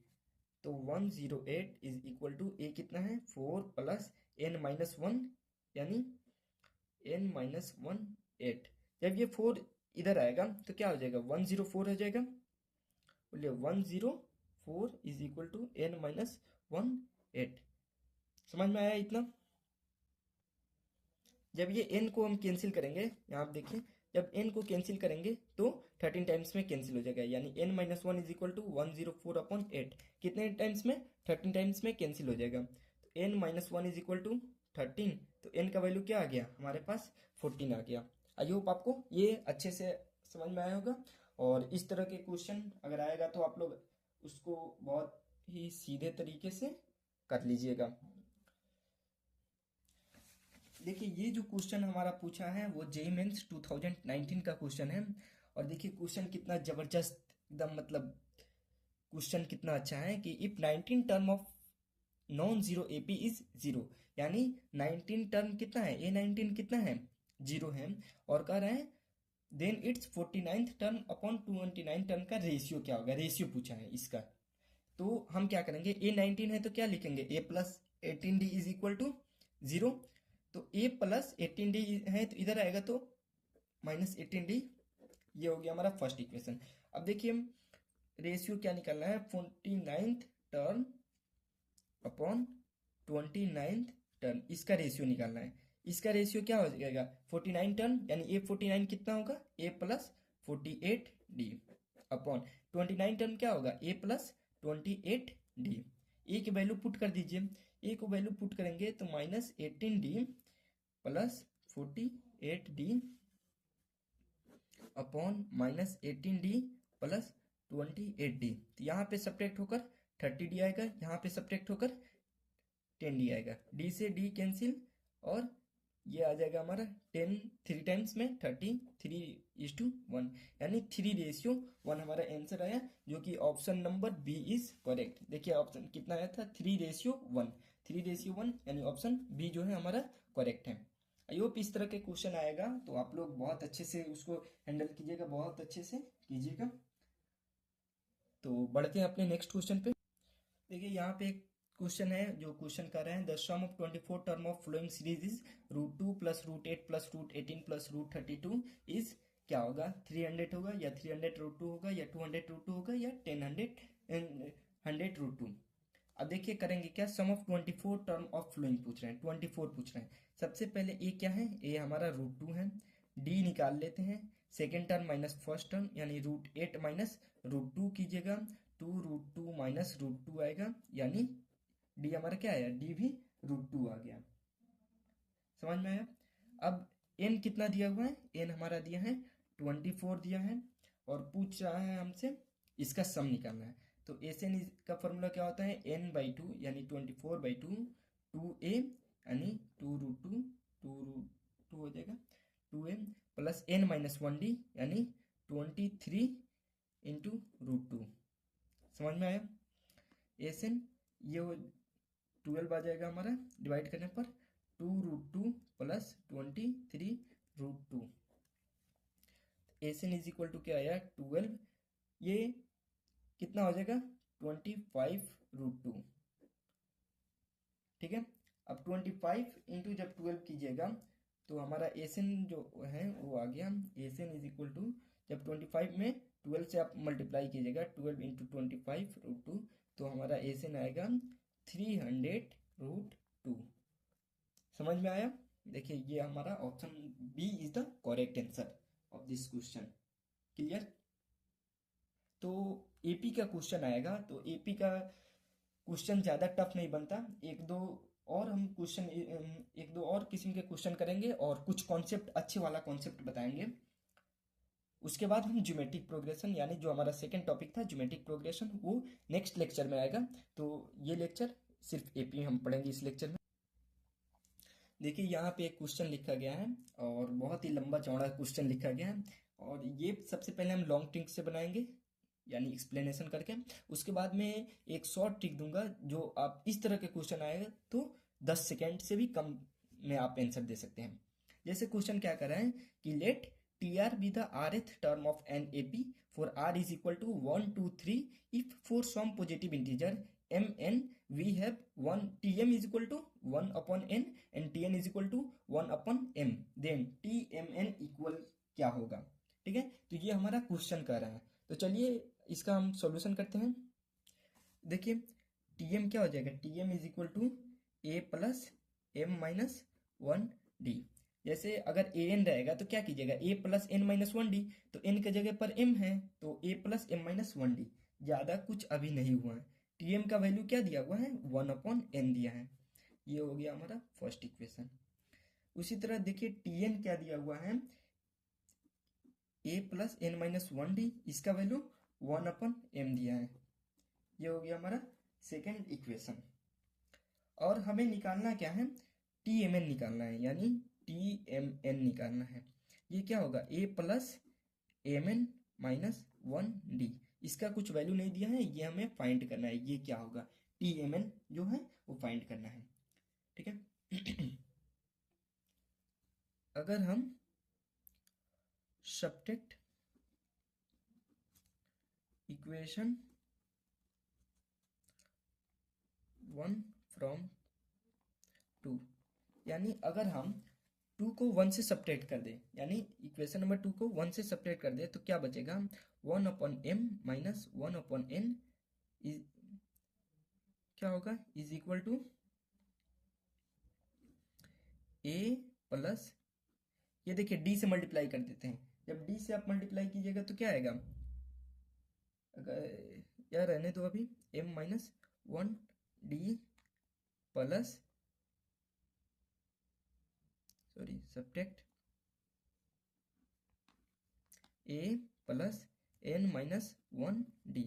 तो 108 इज इक्वल टू ए कितना है 4 प्लस एन माइनस 1 यानी एन माइनस 1 8। जब ये 4 इधर आएगा तो क्या हो जाएगा, 104 हो जाएगा। बोलिए 104 is equal to N minus 1 8। समझ में आया इतना। जब ये n को हम कैंसिल करेंगे, यहाँ आप देखिए जब n को कैंसिल करेंगे तो 13 टाइम्स में कैंसिल हो जाएगा, यानी n minus 1 is equal to 104 upon 8। कितने टाइम्स में, 13 टाइम्स में कैंसिल हो जाएगा। तो n minus 1 is equal to 13, तो n का वैल्यू क्या आ गया हमारे पास 14 आ गया। आई होप आपको ये अच्छे से समझ में आया होगा। और इस तरह के क्वेश्चन अगर आएगा तो आप लोग उसको बहुत ही सीधे तरीके से कर लीजिएगा। देखिए ये जो क्वेश्चन हमारा पूछा है वो जेईई मेंस 2019 का क्वेश्चन है। और देखिए क्वेश्चन कितना जबरदस्त, एकदम मतलब क्वेश्चन कितना अच्छा है कि if 19 term of non zero AP is zero, यानी 19 टर्म कितना है, A19 कितना है, जीरो है। और कह रहे हैं then its 49th term upon 29 term का रेशियो क्या होगा, रेशियो पूछा है इसका। तो हम क्या करेंगे, A19 है तो क्या लिखेंगे, a plus 18d is equal to 0। तो a प्लस 18d है तो इधर आएगा तो माइनस 18d। ये हो गया हमारा फर्स्ट इक्वेशन। अब देखिए हम रेशियो क्या निकालना है, 49th term upon 29th term, इसका रेशियो निकालना है। इसका रेशियो क्या हो जाएगा, 49 टर्म यानी a 49 कितना होगा, a plus 48d upon 29 term क्या होगा, a प्लस 28d। ए की वैल्यू पुट कर दीजिए, ए को वैल्यू पुट करेंगे तो minus 18d plus 48d upon minus 18d plus 28d। तो यहाँ पे सब्ट्रैक्ट होकर 30d आएगा, यहाँ पे सब्ट्रैक्ट होकर 10d आएगा, d से d कैंसिल और ये आ जाएगा हमारा 10 3 टाइम्स में 33:1, यानी 3:1 हमारा आंसर आया, जो कि option number B is correct. देखिए ऑप्शन कितना आया था, 3:1, 3:1 यानी ऑप्शन बी जो है हमारा करेक्ट है। आई होप इस तरह के क्वेश्चन आएगा तो आप लोग बहुत अच्छे से उसको हैंडल कीजिएगा, बहुत अच्छे से कीजिएगा। तो बढ़ते हैं अपने नेक्स्ट क्वेश्चन पे। देखिए यहाँ पे एक क्वेश्चन है, जो क्वेश्चन कर रहे हैं the sum of 24 term of following series is √2 plus √8 plus √18 plus √32 is क्या होगा, 300 होगा या 300 √2 होगा या 200 √2 होगा या 100 √2। अब देखिए करेंगे क्या, सम ऑफ 24 टर्म ऑफ फ्लोइंग पूछ रहे हैं, 24 पूछ रहे हैं। सबसे पहले ए क्या है, ए हमारा √2 है, डी निकाल लेते हैं, second term minus first term यानी √8 माइनस √2 कीजिएगा, 2√2 माइनस √2 आएगा, यानी डी हमारा क्या आया, डी भी √2 आ गया। समझ में आया। अब एन कितना दिया हुआ है, एन हमारा दिया है 24 दिया है, और पूछ रहा है हमसे इसका सम निकालना है। तो एस एन का फॉर्मूला क्या होता है, n/2 यानी 24/2, 2a यानी 2√2, 2√2 हो जाएगा, 2a प्लस n-1d यानी 23 इंटू √2। समझ में आया। एस एन ये 12 आ जाएगा हमारा, डिवाइड करने पर 2√2 plus 23√2। S N is equal to क्या आया, 12, ये कितना हो जाएगा 25√2। ठीक है। अब 25 इंटू जब 12 कीजिएगा तो हमारा एस एन जो है वो आ गया, S N is equal to जब 25 में 12 से आप मल्टीप्लाई कीजिएगा, 12 इंटू 25√2, तो हमारा एस एन आएगा 300√2। समझ में आया। देखिए ये हमारा option B is the correct answer of this question. Clear. तो एपी का क्वेश्चन आएगा, तो एपी का क्वेश्चन ज़्यादा टफ नहीं बनता, एक दो और किस्म के क्वेश्चन करेंगे और कुछ कॉन्सेप्ट अच्छे वाला कॉन्सेप्ट बताएंगे। उसके बाद हम ज्योमेट्रिक प्रोग्रेशन यानी जो हमारा सेकंड टॉपिक था ज्योमेट्रिक प्रोग्रेशन, वो नेक्स्ट लेक्चर में आएगा। तो ये लेक्चर सिर्फ एपी हम पढ़ेंगे इस लेक्चर में। देखिए यहाँ पे एक क्वेश्चन लिखा गया है और बहुत ही लंबा चौड़ा क्वेश्चन लिखा गया है, और ये सबसे पहले हम लॉन्ग ट्रिक से बनाएंगे यानी एक्सप्लेनेशन करके। उसके बाद में एक शॉर्ट ट्रिक दूंगा, जो आप इस तरह के क्वेश्चन आएगा तो 10 सेकेंड से भी कम में आप आंसर दे सकते हैं। जैसे क्वेश्चन क्या कर रहा है कि let T R be the rth term of an A P for r is equal to 1 2 3 if for some positive integer M N we have 1 T M is equal to 1/n and T N is equal to 1/m, then T M N equal क्या होगा। ठीक है, तो ये हमारा question कर रहा है। तो चलिए इसका हम सॉल्यूशन करते हैं। देखिए टी एम क्या हो जाएगा, T M is equal to A plus M minus 1d। जैसे अगर ए एन रहेगा तो क्या कीजिएगा, ए प्लस एन माइनस 1d, तो एन के जगह पर एम है तो A plus M minus 1d, ज़्यादा कुछ अभी नहीं हुआ है। टी एम का वैल्यू क्या दिया हुआ है, 1/n दिया है। ये हो गया हमारा फर्स्ट इक्वेशन। उसी तरह देखिए टी एन क्या दिया हुआ है, ए प्लस एन माइनस 1d, इसका वैल्यू 1/m दिया है। ये हो गया हमारा सेकेंड इक्वेशन। और हमें निकालना क्या है, टी एम एन निकालना है, यानी टी एम एन निकालना है। ये क्या होगा, A plus M N minus 1d, इसका कुछ वैल्यू नहीं दिया है, ये हमें फाइंड करना है। ये क्या होगा, टी एम एन जो है वो फाइंड करना है। ठीक है। अगर हम सब्ट्रैक्ट इक्वेशन 1 फ्रॉम 2, यानी अगर हम 2 को 1 से सब्ट्रैक्ट कर दें, यानी इक्वेशन नंबर 2 को 1 से सब्ट्रैक्ट कर दें, तो क्या बचेगा, 1/m माइनस 1/n क्या होगा, is equal to A plus, ये देखिए डी से मल्टीप्लाई कर देते हैं। जब डी से आप मल्टीप्लाई कीजिएगा तो क्या आएगा, अगर यार रहने दो अभी, m minus 1d plus subtract a plus n minus 1d,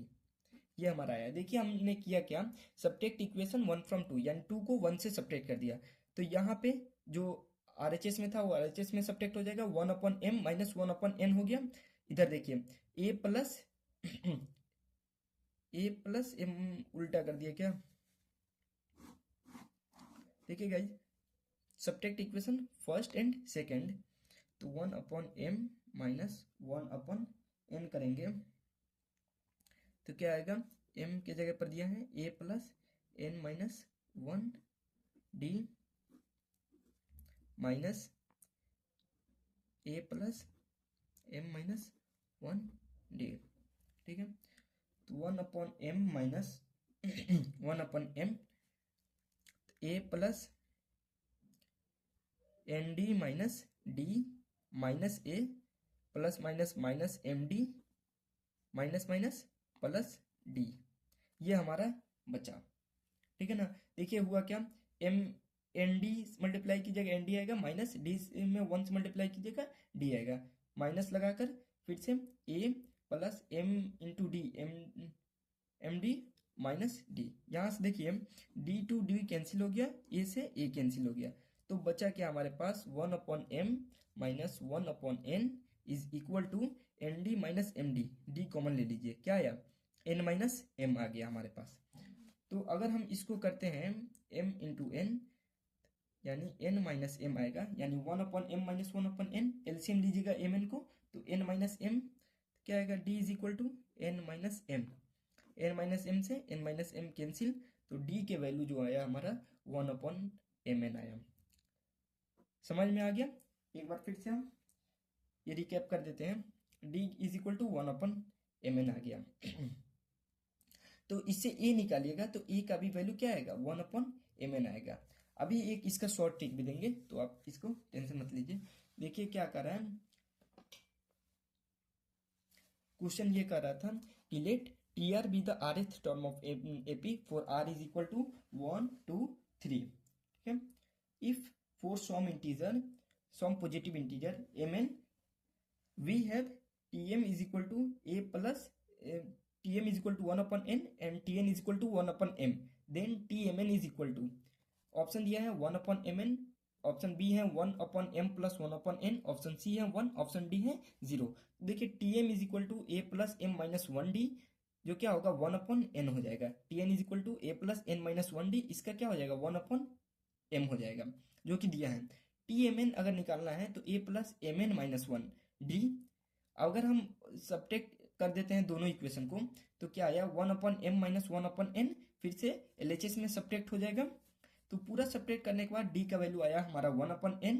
ये हमारा आया। देखिए हमने किया क्या, सब्ट्रैक्ट इक्वेशन 1 फ्रॉम 2, यानी 2 को 1 से सब्ट्रैक्ट कर दिया, तो यहाँ पे जो RHS में था वो RHS में सब्ट्रैक्ट हो जाएगा, 1/m माइनस 1/n हो गया। इधर देखिए a प्लस m उल्टा कर दिया क्या, देखिए guys subtract equation first and second, तो 1/m माइनस 1/n करेंगे तो क्या आएगा, m के जगह पर दिया है a plus n minus 1d minus a plus m minus 1d। ठीक है, तो 1/m minus one upon M A plus N D minus D minus A plus minus minus M D minus minus plus D, ये हमारा बचा। ठीक है ना। देखिए हुआ क्या, एम एन डी मल्टीप्लाई कीजिएगा एन डी आएगा, माइनस डी में वन से मल्टीप्लाई कीजिएगा डी आएगा, माइनस लगाकर फिर से ए plus M into D M D minus D. यहाँ से देखिए डी टू डी कैंसिल हो गया, ए से ए कैंसिल हो गया, तो बचा क्या हमारे पास, one upon M minus one upon N is equal to N D minus M D, D common ले लीजिए, क्या आया, एन माइनस एम आ गया हमारे पास। तो अगर हम इसको करते हैं m इंटू एन, यानी n माइनस एम आएगा, यानी one upon M minus one upon N, LCM लीजिएगा एम एन को, तो n माइनस एम क्या आएगा, d is equal to N minus M, N minus M से एन माइनस एम कैंसिल, तो d के वैल्यू जो आया हमारा वन अपॉन एम एन आया। समझ में आ गया। एक बार फिर से हम ये रिकैप कर देते हैं, d is equal to one upon M N आ गया। तो इससे a निकालिएगा तो a का भी वैल्यू क्या आएगा, वन अपॉन एम एन आएगा। अभी एक इसका शॉर्ट ट्रिक भी देंगे, तो आप इसको टेंशन मत लीजिए। देखिए क्या कर रहा है, क्वेश्चन ये कर रहा था कि let T R be the rth term of AP for r is equal to 1 2 3। ठीक है, if for some positive integer mn we have tm is equal to a plus tm is equal to 1 upon n and tn is equal to 1 upon m, then tmn is equal to, option दिया है 1 upon mn, option B है 1 upon m plus 1 upon n, option C है 1, option D है 0। देखिए tm is equal to a plus m minus 1d, जो क्या होगा 1 upon n हो जाएगा, tn is equal to a plus n minus 1d, इसका क्या हो जाएगा 1 upon m हो जाएगा, जो कि दिया है। tmn अगर निकालना है तो a plus mn minus 1 D, अगर हम सब्ट्रैक्ट कर देते हैं दोनों इक्वेशन को तो क्या आया, 1 upon M minus 1 upon N, फिर से एलएचएस में सब्ट्रैक्ट हो जाएगा, तो पूरा सब्ट्रैक्ट करने के बाद डी का वैल्यू आया हमारा 1 upon N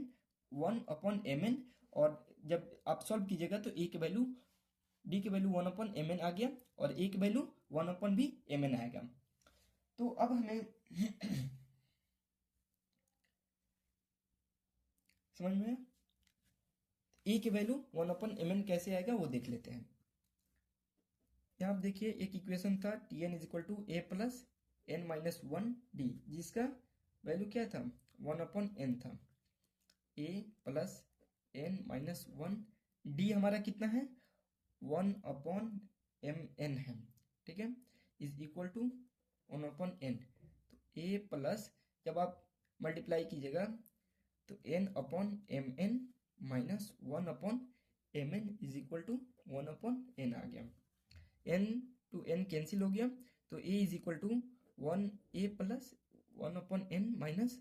1 upon M N, और जब आप सॉल्व कीजिएगा तो ए के वैल्यू डी के वैल्यू 1 अपॉन एम एन आ गया और ए के वैल्यू 1 अपॉन भी एम एन आएगा। तो अब हमें समझ में ए के वैल्यू 1 अपन एम एन कैसे आएगा वो देख लेते हैं। यहाँ आप देखिए एक इक्वेशन था T N is equal to A plus N minus one D, जिसका वैल्यू क्या था 1 अपन एन था, A plus N minus one, D हमारा कितना है 1 अपॉन एम एन है, ठीक है, is equal to 1 upon N. तो ए प्लस जब आप मल्टीप्लाई कीजिएगा तो N upon M N minus 1 upon M N is equal to 1 upon N आ गया, एन टू एन कैंसिल हो गया, तो A is equal to 1 A plus 1 upon N minus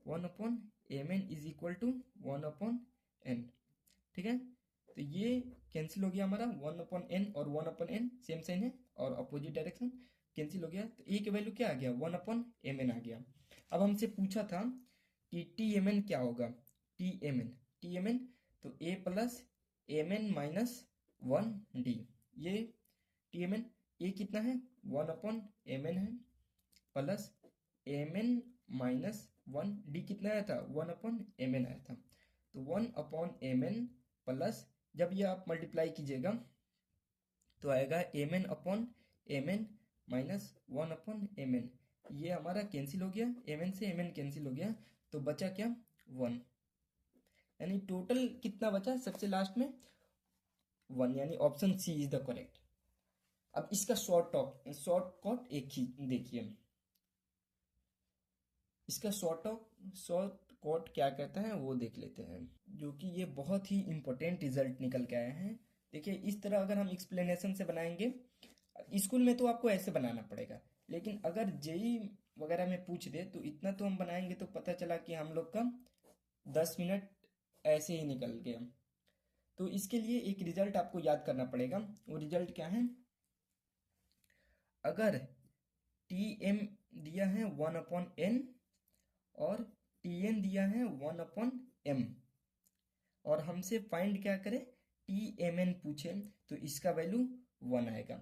1 upon M N is equal to 1 upon N. ठीक है, तो ये cancel हो गया हमारा 1 अपॉन एन और 1 अपॉन एन सेम साइन है और अपोजिट डायरेक्शन कैंसिल हो गया, तो ए के वैल्यू क्या आ गया 1 अपॉन एम एन आ गया। अब हमसे पूछा था कि टी एम एन क्या होगा, टी एम एन तो A plus M N minus 1 D, ये टी एम एन ए कितना है 1 अपॉन एम एन है plus M N minus 1 D कितना आया था 1 अपॉन एम एन आया था, तो 1 अपॉन एम एन प्लस जब ये आप मल्टीप्लाई कीजिएगा तो आएगा M N upon M N minus 1 upon M N, ये हमारा कैंसिल हो गया, एम एन से एम एन कैंसिल हो गया, तो बचा क्या 1, यानी टोटल कितना बचा सबसे लास्ट में 1, यानी option C is the correct. अब इसका शॉर्टकट एक ही देखिए, इसका शॉर्टकट क्या कहता है वो देख लेते हैं, जो कि ये बहुत ही इंपॉर्टेंट रिजल्ट निकल के आए हैं। देखिए इस तरह अगर हम एक्सप्लेनेशन से बनाएंगे, स्कूल में तो आपको ऐसे बनाना पड़ेगा, लेकिन अगर जेई वगैरह में पूछ दे तो इतना तो हम बनाएंगे तो पता चला कि हम लोग का 10 मिनट ऐसे ही निकल गया। तो इसके लिए एक रिजल्ट आपको याद करना पड़ेगा, वो रिजल्ट क्या है, अगर टी एम दिया है 1 अपॉन एन और टी एन दिया है 1 अपॉन एम और हमसे फाइंड क्या करें टी एम एन पूछे तो इसका वैल्यू 1 आएगा।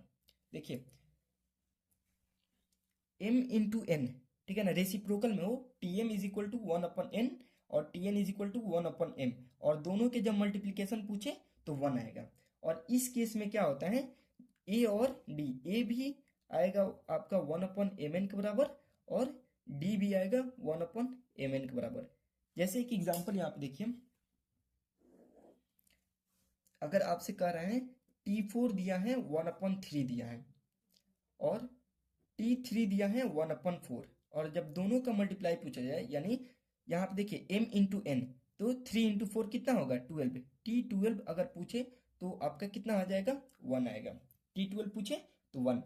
देखिए m इंटू एन, ठीक है ना, रेसिप्रोकल में हो, T M is equal to 1/n और T N is equal to 1/m, और दोनों के जब मल्टीप्लीकेशन पूछे तो 1 आएगा। और इस केस में क्या होता है, ए और डी, ए भी आएगा आपका 1/mn के बराबर और डी भी आएगा 1/mn के बराबर। जैसे एक एग्जांपल यहाँ पे देखिए, अगर आपसे कह रहे हैं T4 दिया है 1/3 दिया है और T3 दिया है 1/4, और जब दोनों का मल्टीप्लाई पूछा जाए, यानी यहाँ पे देखिए m इंटू एन, तो 3 इंटू 4 कितना होगा 12, T12 अगर पूछे तो आपका कितना आ जाएगा 1 आएगा, T12 पूछे तो 1।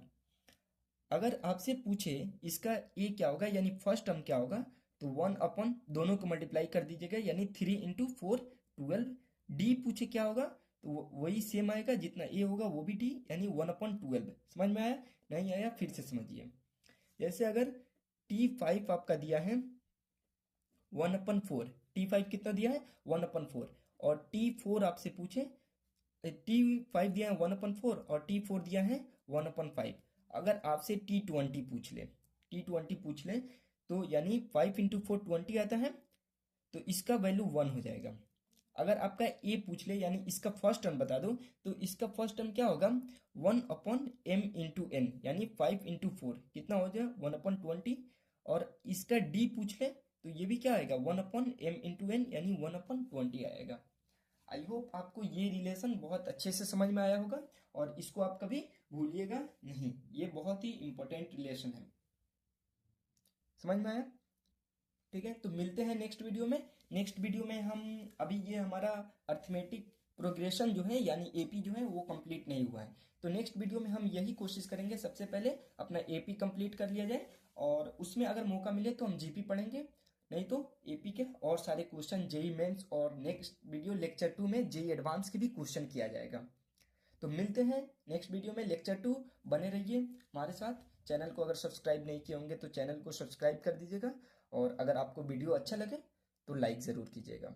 अगर आपसे पूछे इसका ए क्या होगा, यानी फर्स्ट टर्म क्या होगा, तो 1 अपन दोनों को मल्टीप्लाई कर दीजिएगा, यानी 3 इंटू 4 12। डी पूछे क्या होगा, तो वही सेम आएगा, जितना ए होगा वो भी डी, यानी 1/12। समझ में आया, नहीं आया फिर से समझिए। जैसे अगर T5 आपका दिया है 1/4, T5 कितना दिया है 1/4, और T4 आपसे पूछे, T5 दिया है 1/4 और T4 दिया है 1/5। अगर आपसे T20 पूछ ले, T20 पूछ ले, तो यानी 5 इंटू 4 20 आता है, तो इसका वैल्यू 1 हो जाएगा। अगर आपका ए पूछ ले, यानी इसका फर्स्ट टर्म बता दो, तो इसका फर्स्ट टर्म क्या होगा 1/m इंटू एन, यानी 5 इंटू 4 कितना हो जाएगा 1/20। और इसका डी पूछ ले तो ये भी क्या आएगा 1/m इंटू एन, यानी 1/20 आएगा। आई होप आपको ये रिलेशन बहुत अच्छे से समझ में आया होगा, और इसको आप कभी भूलिएगा नहीं, ये बहुत ही इंपॉर्टेंट रिलेशन है। समझ में आया, ठीक है। तो मिलते हैं नेक्स्ट वीडियो में। नेक्स्ट वीडियो में हम अभी ये हमारा अर्थमेटिक प्रोग्रेशन जो है, यानी एपी जो है वो कंप्लीट नहीं हुआ है, तो नेक्स्ट वीडियो में हम यही कोशिश करेंगे सबसे पहले अपना एपी कंप्लीट कर लिया जाए, और उसमें अगर मौका मिले तो हम जीपी पढ़ेंगे, नहीं तो एपी के और सारे क्वेश्चन जेई मेंस, और नेक्स्ट वीडियो लेक्चर 2 में जेई एडवांस के भी क्वेश्चन किया जाएगा। तो मिलते हैं नेक्स्ट वीडियो में लेक्चर 2। बने रहिए हमारे साथ। चैनल को अगर सब्सक्राइब नहीं किए होंगे तो चैनल को सब्सक्राइब कर दीजिएगा, और अगर आपको वीडियो अच्छा लगे तो लाइक ज़रूर कीजिएगा।